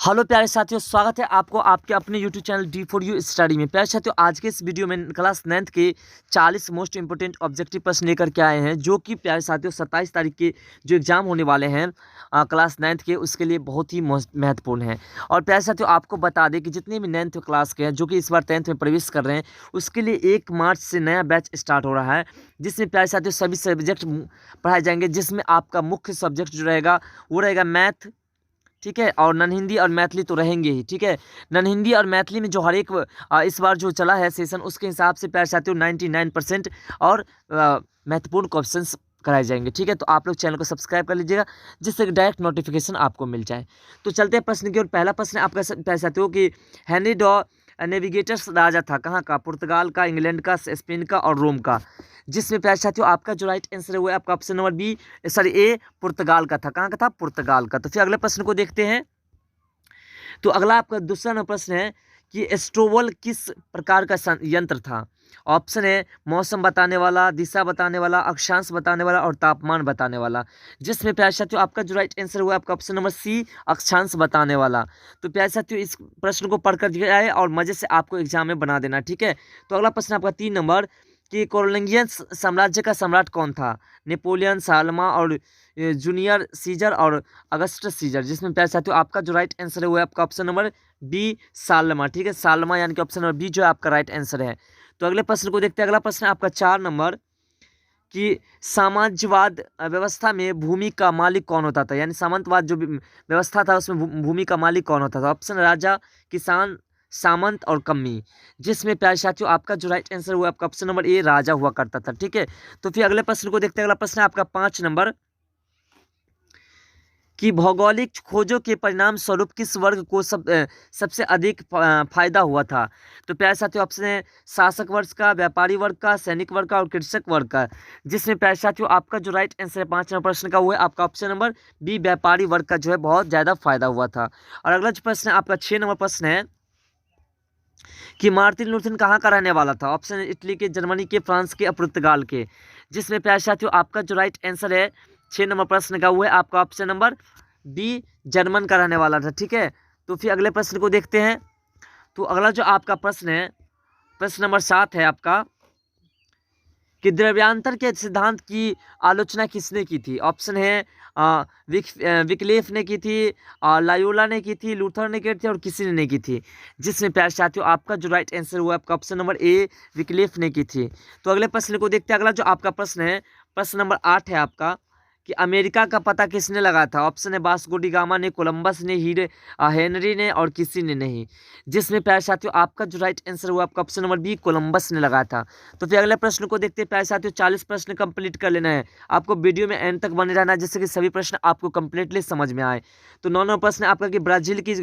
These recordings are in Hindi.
हेलो प्यारे साथियों, स्वागत है आपको आपके अपने यूट्यूब चैनल D4U स्टडी में। प्यारे साथियों, आज के इस वीडियो में क्लास 9th के 40 मोस्ट इंपोर्टेंट ऑब्जेक्टिव प्रश्न लेकर के आए हैं, जो कि प्यारे साथियों 27 तारीख के जो एग्ज़ाम होने वाले हैं क्लास 9th के, उसके लिए बहुत ही महत्वपूर्ण है। और प्यारे साथियों, आपको बता दें कि जितने भी 9th क्लास के हैं जो कि इस बार 10th में प्रवेश कर रहे हैं, उसके लिए 1 मार्च से नया बैच स्टार्ट हो रहा है, जिसमें प्यारे साथियों सभी सब्जेक्ट पढ़ाए जाएंगे। जिसमें आपका मुख्य सब्जेक्ट जो रहेगा वो रहेगा मैथ, ठीक है, और नन हिंदी और मैथिली तो रहेंगे ही, ठीक है। नन हिंदी और मैथिली में जो हर एक इस बार जो चला है सेशन, उसके हिसाब से प्यारे साथियों 99% और महत्वपूर्ण क्वेश्चंस कराए जाएंगे, ठीक है। तो आप लोग चैनल को सब्सक्राइब कर लीजिएगा, जिससे डायरेक्ट नोटिफिकेशन आपको मिल जाए। तो चलते हैं प्रश्न की ओर। पहला प्रश्न है आपका प्यारे साथियों कि हेनरी डॉ नेविगेटर्स राजा था कहाँ का? पुर्तगाल का, इंग्लैंड का, स्पेन का और रोम का। जिसमें प्यारे साथियों आपका जो राइट आंसर है वो है आपका ऑप्शन नंबर बी, सॉरी ए, पुर्तगाल का था। कहाँ का था? पुर्तगाल का। तो फिर अगले प्रश्न को देखते हैं। तो अगला आपका दूसरा नंबर प्रश्न है कि एस्ट्रोवल किस प्रकार का यंत्र था? ऑप्शन है मौसम बताने वाला, दिशा बताने वाला, अक्षांश बताने वाला और तापमान बताने वाला। जिसमें प्यारे साथियों आपका जो राइट आंसर हुआ आपका ऑप्शन नंबर सी, अक्षांश बताने वाला। तो प्यारे साथियों इस प्रश्न को पढ़कर जाए और मजे से आपको एग्जाम में बना देना, ठीक है। तो अगला प्रश्न आपका 3 नंबर कि कैरोलिंगियन साम्राज्य का सम्राट कौन था? नेपोलियन, सालमा और जूनियर सीजर और अगस्टस सीजर। जिसमें प्यारे साथियों आपका जो राइट आंसर है वो है आपका ऑप्शन नंबर बी, सालमा, ठीक है। सालमा यानी कि ऑप्शन नंबर बी जो है आपका राइट आंसर है। तो अगले प्रश्न को देखते हैं। अगला प्रश्न है आपका 4 नंबर कि साम्राज्यवाद व्यवस्था में भूमि का मालिक कौन होता था? यानी सामंतवाद जो व्यवस्था था उसमें भूमि का मालिक कौन होता था? ऑप्शन राजा, किसान, सामंत और कम्मी। जिसमें प्यारे साथियों आपका जो राइट आंसर हुआ आपका ऑप्शन नंबर ए, राजा हुआ करता था, ठीक है। तो फिर अगले प्रश्न को देखते हैं। अगला प्रश्न है आपका 5 नंबर कि भौगोलिक खोजों के परिणाम स्वरूप किस वर्ग को सबसे अधिक फायदा हुआ था? तो प्यारे साथियों ऑप्शन है शासक वर्ग का, व्यापारी वर्ग का, सैनिक वर्ग का और कृषक वर्ग का। जिसमें प्यारे साथियों आपका जो राइट आंसर है 5 नंबर प्रश्न का वो है आपका ऑप्शन नंबर बी, व्यापारी वर्ग का जो है बहुत ज़्यादा फायदा हुआ था। और अगला जो प्रश्न है आपका 6 नंबर प्रश्न है कि मार्टिन लूथर कहाँ का रहने वाला था? ऑप्शन है इटली के, जर्मनी के, फ्रांस के और पुर्तगाल के। जिसमें प्यारे साथियों आपका जो राइट आंसर है 6 नंबर प्रश्न का वो है आपका ऑप्शन नंबर बी, जर्मन का रहने वाला था, ठीक है। तो फिर अगले प्रश्न को देखते हैं। तो अगला जो आपका प्रश्न है प्रश्न नंबर 7 है आपका कि द्रव्यांतर के सिद्धांत की आलोचना किसने की थी? ऑप्शन है विकलेफ ने की थी, लायोला ने की थी, लूथर ने की थी और किसी ने नहीं की थी। जिसमें प्यारे साथियों आपका जो राइट आंसर हुआ आपका ऑप्शन नंबर ए, विकलेफ ने की थी। तो अगले प्रश्न को देखते हैं। अगला जो आपका प्रश्न है प्रश्न नंबर 8 है आपका कि अमेरिका का पता किसने लगाया था? ऑप्शन है वास्को डी गामा ने, कोलंबस ने, हेनरी ने और किसी ने नहीं। जिसमें प्यारे साथियों आपका जो राइट आंसर हुआ आपका ऑप्शन नंबर बी, कोलंबस ने लगाया था। तो फिर अगले प्रश्न को देखते हैं। प्यारे साथियों 40 प्रश्न कंप्लीट कर लेना है आपको, वीडियो में एंड तक बने रहना है, जिससे कि सभी प्रश्न आपको कंप्लीटली समझ में आए। तो 9 नंबर प्रश्न है आपका कि ब्राजील की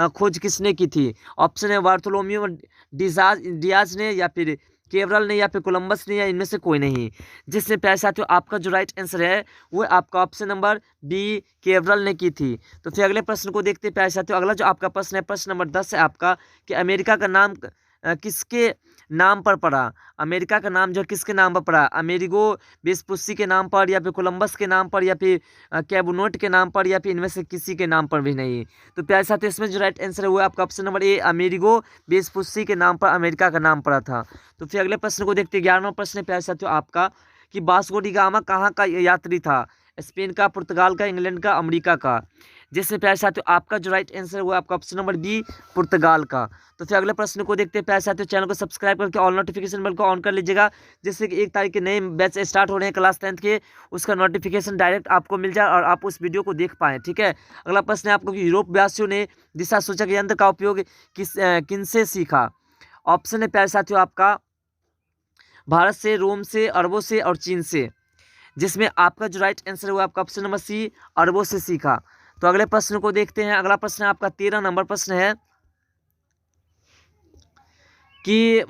खोज किसने की थी? ऑप्शन है बार्थोलोम्यू डियाज ने, या फिर केवरल ने, या फिर कोलंबस ने, या इनमें से कोई नहीं। जिससे प्यारे साथियों आपका जो राइट आंसर है वो आपका ऑप्शन नंबर बी, केवरल ने की थी। तो फिर अगले प्रश्न को देखते हैं प्यारे साथियों। अगला जो आपका प्रश्न है प्रश्न नंबर 10 है आपका कि अमेरिका का नाम किसके नाम पर पड़ा? अमेरिका का नाम जो किसके नाम पर पड़ा? अमेरिगो वेस्पुसी के नाम पर, या फिर कोलंबस के नाम पर, या फिर कैबुनोट के नाम पर, या फिर इनमें से किसी के नाम पर भी नहीं। तो प्यारे साथियों इसमें जो राइट आंसर है वो आपका option number A, Amerigo Vespucci के नाम पर अमेरिका का नाम पड़ा था। तो फिर अगले प्रश्न को देखते हैं। 11वां प्रश्न है प्यारे साथियों आपका कि वास्को डी गामा कहाँ का यात्री था? स्पेन का, पुर्तगाल का, इंग्लैंड का, अमेरिका का। जिसमें प्यारे साथियों आपका जो राइट आंसर हुआ आपका ऑप्शन नंबर बी, पुर्तगाल का। तो फिर अगले प्रश्न को देखते हैं। प्यारे साथियों चैनल को सब्सक्राइब करके ऑल नोटिफिकेशन बेल को ऑन कर लीजिएगा, जिससे कि 1 तारीख के नए बैच स्टार्ट हो रहे हैं क्लास 10th के, उसका नोटिफिकेशन डायरेक्ट आपको मिल जाए और आप उस वीडियो को देख पाएँ, ठीक है। अगला प्रश्न है आपको कि यूरोपवासियों ने दिशा सूचक यंत्र का उपयोग किनसे सीखा? ऑप्शन है प्यारे साथियों आपका भारत से, रोम से, अरबों से और चीन से। जिसमें आपका जो राइट आंसर हुआ आपका ऑप्शन नंबर सी, अरबों से सीखा। तो अगले प्रश्न को देखते हैं। अगला प्रश्न आपका 13 नंबर प्रश्न है कि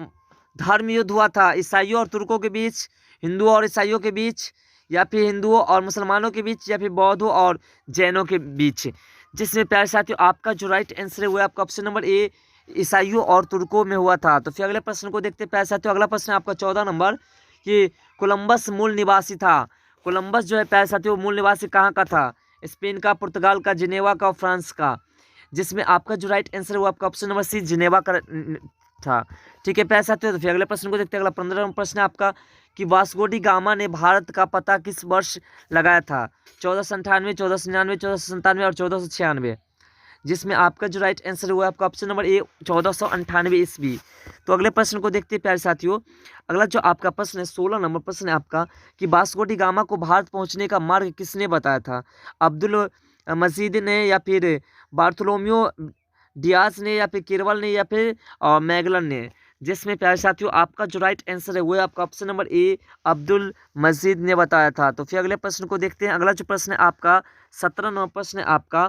धर्म युद्ध हुआ था ईसाइयों और तुर्कों के बीच, हिंदुओं और ईसाइयों के बीच, या फिर हिंदुओं और मुसलमानों के बीच, या फिर बौद्धों और जैनों के बीच। जिसमें प्यारे साथियों आपका जो राइट आंसर है वो आपका ऑप्शन नंबर ए, ईसाइयों और तुर्कों में हुआ था। तो फिर अगले प्रश्न को देखते हैं प्यारे साथियों। अगला प्रश्न आपका 14 नंबर कि कोलंबस मूल निवासी था। कोलंबस जो है प्यारे साथियों मूल निवासी कहाँ का था? स्पेन का, पुर्तगाल का, जिनेवा का और फ्रांस का। जिसमें आपका जो राइट आंसर है वो आपका ऑप्शन नंबर सी जिनेवा का था। ठीक है प्यारे साथियों, तो फिर अगले प्रश्न को देखते हैं। अगला 15वां प्रश्न है आपका कि वास्को डी गामा ने भारत का पता किस वर्ष लगाया था? 1498, 1499, 1497 और 1496, जिसमें आपका जो राइट आंसर है वो आपका ऑप्शन नंबर ए 1498 ईस्वी। तो अगले प्रश्न को देखते हैं प्यारे साथियों। अगला जो आपका प्रश्न है 16 नंबर प्रश्न है आपका कि वास्को डी गामा को भारत पहुंचने का मार्ग किसने बताया था? अब्दुल मजीद ने, या फिर बार्थोलोम्यो डियास ने, या फिर किरवल ने, या फिर मैगलन ने, जिसमें प्यारे साथियों आपका जो राइट आंसर है वो है आपका ऑप्शन नंबर ए अब्दुल मजीद ने बताया था। तो फिर अगले प्रश्न को देखते हैं। अगला जो प्रश्न है आपका 17 नंबर प्रश्न है आपका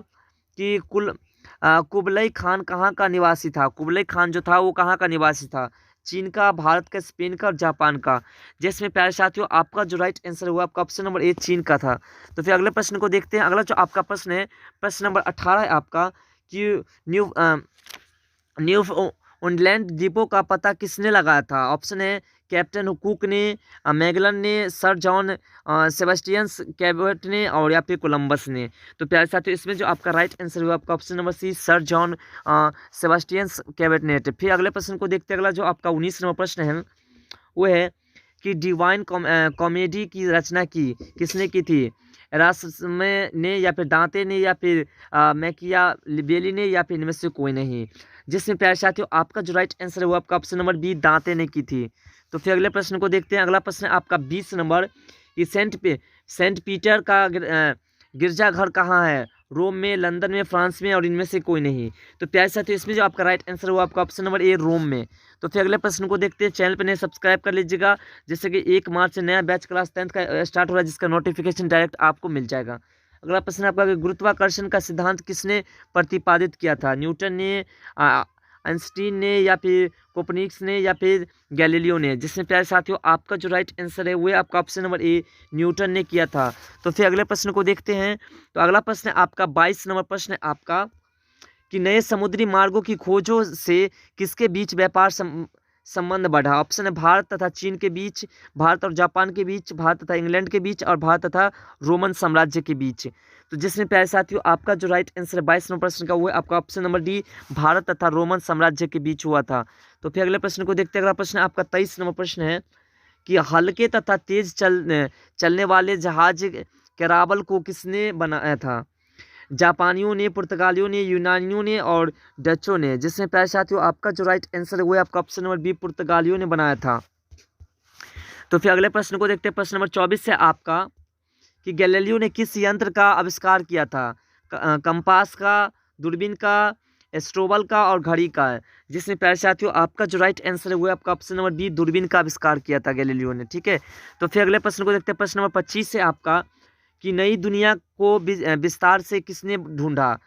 कि कुबलई खान कहाँ का निवासी था? कुबलई खान जो था वो कहाँ का निवासी था? चीन का, भारत का, स्पेन का और जापान का, जिसमें प्यारे साथियों आपका जो राइट आंसर है वो आपका ऑप्शन नंबर ए चीन का था। तो फिर अगले प्रश्न को देखते हैं। अगला जो आपका प्रश्न है प्रश्न नंबर 18 है आपका कि न्यू फाउंडलैंड द्वीपों का पता किसने लगाया था? ऑप्शन है कैप्टन कुक ने, मैगलन ने, सर जॉन सेबेस्टियन कैबट ने, और या फिर कोलंबस ने। तो प्यारे साथियों इसमें जो आपका राइट आंसर हुआ आपका option number C sir John Sebastian Cabot ने। तो फिर अगले प्रश्न को देखते हैं। अगला जो आपका 19 नंबर प्रश्न है वो है कि डिवाइन कॉमेडी की रचना किसने की थी? रासमे ने, या फिर दांते ने, या फिर मैकियावेली ने, या फिर इनमें से कोई नहीं, जिसमें प्यारे साथियों आपका जो राइट आंसर है वो आपका ऑप्शन नंबर बी दांते ने की थी। तो फिर अगले प्रश्न को देखते हैं। अगला प्रश्न है आपका 20 नंबर कि सेंट पीटर का गिरजाघर कहाँ है? रोम में, लंदन में, फ्रांस में, और इनमें से कोई नहीं। तो प्यारे साथियों इसमें जो आपका राइट आंसर है वो आपका ऑप्शन नंबर ए रोम में। तो फिर अगले प्रश्न को देखते हैं। चैनल पर नए सब्सक्राइब कर लीजिएगा, जैसे कि 1 मार्च से नया बैच क्लास 10th का स्टार्ट हो रहा है, जिसका नोटिफिकेशन डायरेक्ट आपको मिल जाएगा। अगला प्रश्न आपका कि गुरुत्वाकर्षण का सिद्धांत किसने प्रतिपादित किया था? न्यूटन ने, आइंस्टीन ने, या फिर कोपरनिकस ने, या फिर गैलीलियो ने, जिसमें प्यारे साथियों आपका जो राइट आंसर है वो आपका ऑप्शन नंबर ए न्यूटन ने किया था। तो फिर अगले प्रश्न को देखते हैं। तो अगला प्रश्न है आपका 22 नंबर प्रश्न है आपका कि नए समुद्री मार्गों की खोजों से किसके बीच व्यापार संबंध बढ़ा? ऑप्शन है भारत तथा चीन के बीच, भारत और जापान के बीच, भारत तथा इंग्लैंड के बीच, और भारत तथा रोमन साम्राज्य के बीच। तो जिसमें प्यारे साथियों आपका जो राइट आंसर है 22 नंबर प्रश्न का वो है आपका ऑप्शन नंबर डी भारत तथा रोमन साम्राज्य के बीच हुआ था। तो फिर अगले प्रश्न को देखते हैं। अगला प्रश्न आपका 23 नंबर प्रश्न है कि हल्के तथा तेज चलने वाले जहाज कैरावल को किसने बनाया था? जापानियों ने, पुर्तगालियों ने, यूनानियों ने, और डचों ने, जिसमें प्यारे साथियों आपका जो राइट आंसर है वो है आपका ऑप्शन नंबर बी पुर्तगालियों ने बनाया था। तो फिर अगले प्रश्न को देखते हैं। प्रश्न नंबर 24 है आपका कि गैलीलियो ने किस यंत्र का आविष्कार किया था? कंपास का, दूरबीन का, एस्ट्रोबल का, और घड़ी का, जिसमें प्यारे साथियों आपका जो राइट आंसर है वो आपका ऑप्शन नंबर बी दूरबीन का आविष्कार किया था गैलीलियो ने। ठीक है, तो फिर अगले प्रश्न को देखते हैं। प्रश्न नंबर 25 है आपका कि नई दुनिया को विस्तार से किसने ढूंढा?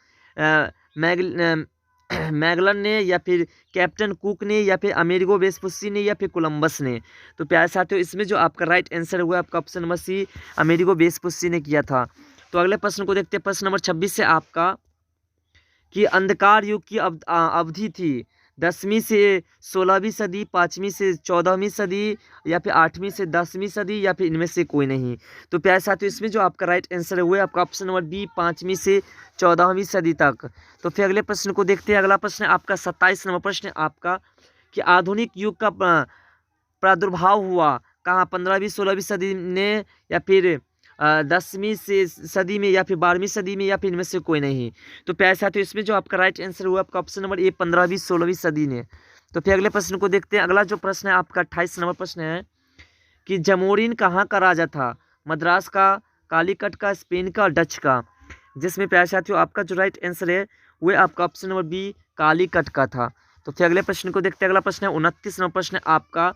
मैगलन ने, या फिर कैप्टन कुक ने, या फिर अमेरिगो वेस्पुसी ने, या फिर कोलंबस ने। तो प्यारे साथियों इसमें जो आपका राइट आंसर है वो आपका option number C Amerigo Vespucci ने किया था। तो अगले प्रश्न को देखते हैं। प्रश्न नंबर 26 से आपका कि अंधकार युग की अवधि थी 10वीं से 16वीं सदी, 5वीं से 14वीं सदी, या फिर 8वीं से 10वीं सदी, या फिर इनमें से कोई नहीं। तो प्यारे साथियों इसमें जो आपका राइट आंसर है वो है आपका ऑप्शन नंबर बी 5वीं से 14वीं सदी तक। तो फिर अगले प्रश्न को देखते हैं। अगला प्रश्न है आपका 27 नंबर प्रश्न है आपका कि आधुनिक युग का प्रादुर्भाव हुआ कहाँ? 15वीं 16वीं सदी में, या फिर 10वीं से सदी में, या फिर 12वीं सदी में, या फिर इनमें से कोई नहीं। तो प्यारे साथियों इसमें जो आपका राइट आंसर हुआ आपका ऑप्शन नंबर ए 15वीं 16वीं सदी ने। तो फिर अगले प्रश्न को देखते हैं। अगला जो प्रश्न है आपका 28 नंबर प्रश्न है कि जमोरिन कहाँ का राजा था? मद्रास का, कालीकट का, स्पेन का, और डच का, जिसमें प्यारे साथियों आपका जो राइट आंसर है वो आपका ऑप्शन नंबर बी कालीकट का था। तो फिर अगले प्रश्न को देखते हैं। अगला प्रश्न है 29 नंबर प्रश्न है आपका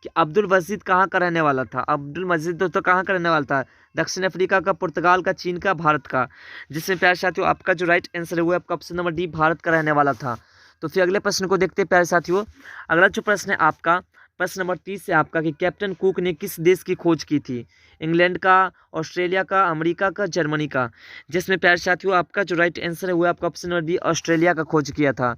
कि अब्दुल मजीद कहाँ का रहने वाला था? अब्दुल मजीद तो कहाँ का रहने वाला था? दक्षिण अफ्रीका का, पुर्तगाल का, चीन का, भारत का, जिसमें प्यारे साथियों आपका जो राइट आंसर है वो आपका ऑप्शन नंबर डी भारत का रहने वाला था। तो फिर अगले प्रश्न को देखते हैं प्यारे साथियों। अगला जो प्रश्न है आपका प्रश्न नंबर 30 है आपका कि कैप्टन कुक ने किस देश की खोज की थी? इंग्लैंड का, ऑस्ट्रेलिया का, अमेरिका का, जर्मनी का, जिसमें प्यारे साथियों आपका जो राइट आंसर है वो आपका ऑप्शन नंबर बी ऑस्ट्रेलिया का खोज किया था।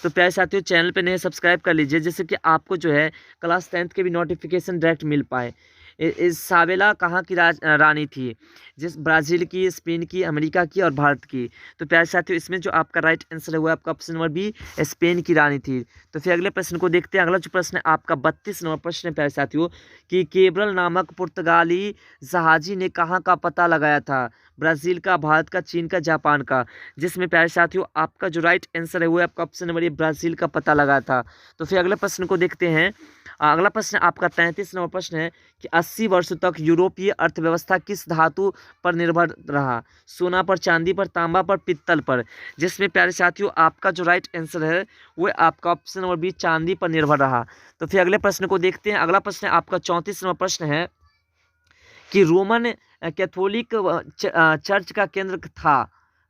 तो प्यारे साथियों चैनल पे नए सब्सक्राइब कर लीजिए, जिससे कि आपको जो है क्लास 10th के भी नोटिफिकेशन डायरेक्ट मिल पाए। इसाबेला कहाँ की रानी थी? जिस ब्राज़ील की, स्पेन की, अमेरिका की और भारत की। तो प्यारे साथियों, इसमें जो आपका राइट आंसर है वो आपका ऑप्शन नंबर बी, स्पेन की रानी थी। तो फिर अगले प्रश्न को देखते हैं। अगला जो प्रश्न है आपका 32 नंबर प्रश्न है प्यारे साथियों, कि केब्रल नामक पुर्तगाली जहाजी ने कहाँ का पता लगाया था? ब्राज़ील का, भारत का, चीन का, जापान का। जिसमें प्यारे साथियों आपका जो राइट आंसर है वो आपका ऑप्शन नंबर ए, ब्राज़ील का पता लगाया था। तो फिर अगले प्रश्न को देखते हैं। अगला प्रश्न आपका 33 नंबर प्रश्न है, कि 80 वर्षों तक यूरोपीय अर्थव्यवस्था किस धातु पर निर्भर रहा? सोना पर, चांदी पर, तांबा पर, पित्तल पर। जिसमें प्यारे साथियों आपका जो राइट आंसर है वो आपका ऑप्शन नंबर बी, चांदी पर निर्भर रहा। तो फिर अगले प्रश्न को देखते हैं। अगला प्रश्न आपका 34 नंबर प्रश्न है, कि रोमन कैथोलिक चर्च का केंद्र था,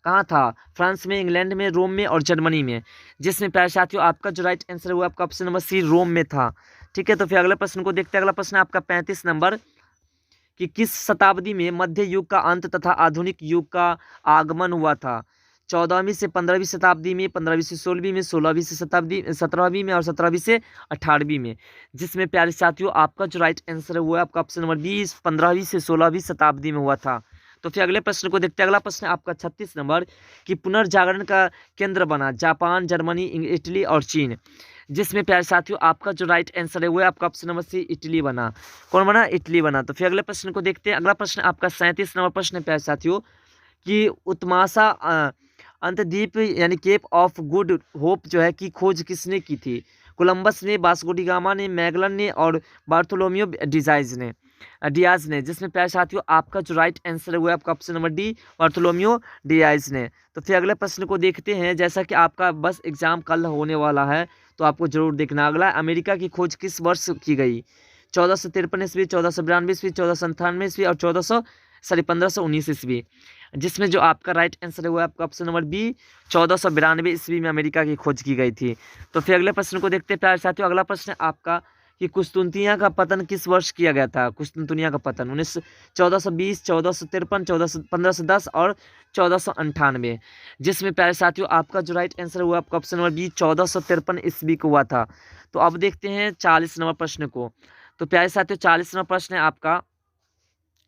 कहाँ था? फ्रांस में, इंग्लैंड में, रोम में और जर्मनी में। जिसमें प्यारे साथियों आपका जो राइट आंसर है वो आपका ऑप्शन नंबर सी, रोम में था। ठीक है, तो फिर अगले प्रश्न को देखते हैं। अगला प्रश्न आपका 35 नंबर, कि किस शताब्दी में मध्य युग का अंत तथा आधुनिक युग का आगमन हुआ था? 14वीं से 15वीं शताब्दी में, 15वीं से 16वीं में, 16वीं से शताब्दी 17वीं में और 17वीं से 18वीं में। जिसमें प्यारे साथियों आपका जो राइट आंसर है वो है आपका ऑप्शन नंबर 20, 15वीं से 16वीं शताब्दी में हुआ था। तो फिर अगले प्रश्न को देखते हैं। अगला प्रश्न आपका 36 नंबर, कि पुनर्जागरण का केंद्र बना जापान, जर्मनी, इटली और चीन। जिसमें प्यारे साथियों आपका जो राइट आंसर है वो है आपका ऑप्शन नंबर सी, इटली बना। कौन बना? इटली बना। तो फिर अगले प्रश्न को देखते हैं। अगला प्रश्न आपका 37 नंबर प्रश्न है प्यारे साथियों, कि उत्तमासा अंतद्वीप यानी केप ऑफ गुड होप जो है की खोज किसने की थी? कोलंबस ने, वास्को डी गामा ने, मैगलन ने और बार्थोलोमियो डियाज ने। जिसमें प्यारे साथियों आपका जो राइट आंसर है वो है आपका option number D, Bartolomeu Diaz ने। तो फिर अगले प्रश्न को देखते हैं। जैसा कि आपका बस एग्जाम कल होने वाला है तो आपको जरूर देखना। अगला, अमेरिका की खोज किस वर्ष की गई? 1453 ईस्वी, 1492 ईस्वी, 1497 ईस्वी और 1519 ईस्वी। जिसमें जो आपका राइट आंसर है वो आपका ऑप्शन नंबर बी, 1492 ईस्वी में अमेरिका की खोज की गई थी। तो फिर अगले प्रश्न को देखते हैं प्यारे साथियों। अगला प्रश्न है आपका, कि कुस्तुनतिया का पतन किस वर्ष किया गया था? कुस्तुनतिया का पतन 1420, 1453, 1510 और 1498। जिसमें प्यारे साथियों आपका जो राइट आंसर है वो आपका ऑप्शन नंबर बी, 1453 ईस्वी को हुआ था। तो अब देखते हैं 40 नंबर प्रश्न को। तो प्यारे साथियों 40 नंबर प्रश्न है आपका,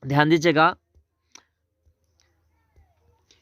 ध्यान दीजिएगा,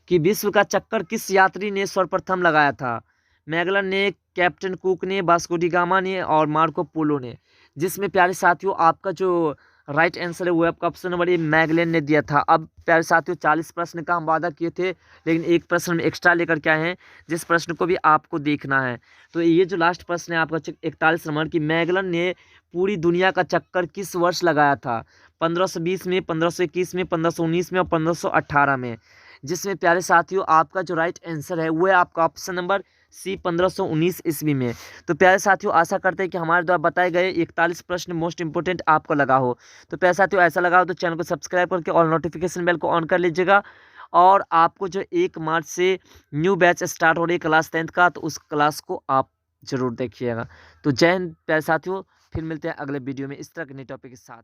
कि विश्व का चक्कर किस यात्री ने सर्वप्रथम लगाया था? मैगलन ने, कैप्टन कुक ने, वास्को डी गामा ने और मार्को पोलो ने। जिसमें प्यारे साथियों आपका जो राइट आंसर है वो आपका ऑप्शन नंबर ए, मैगलन ने दिया था। अब प्यारे साथियों 40 प्रश्न का हम वादा किए थे, लेकिन एक प्रश्न में एक्स्ट्रा लेकर के आए हैं, जिस प्रश्न को भी आपको देखना है। तो ये जो लास्ट प्रश्न है आपका 41 नंबर, की मैगलन ने पूरी दुनिया का चक्कर किस वर्ष लगाया था? 1520 में, 1521 में, 1519 में और 1518 में। जिसमें प्यारे साथियों आपका जो राइट आंसर है वो है आपका ऑप्शन नंबर सी, 1519 ईस्वी में। तो प्यारे साथियों आशा करते हैं कि हमारे द्वारा बताए गए 41 प्रश्न मोस्ट इंपोर्टेंट आपको लगा हो। तो प्यारे साथियों ऐसा लगा हो तो चैनल को सब्सक्राइब करके और नोटिफिकेशन बेल को ऑन कर लीजिएगा। और आपको जो 1 मार्च से न्यू बैच स्टार्ट हो रही है क्लास 10th का, तो उस क्लास को आप जरूर देखिएगा। तो जय हिंद प्यारे साथियों, फिर मिलते हैं अगले वीडियो में इस तरह के नए टॉपिक के साथ।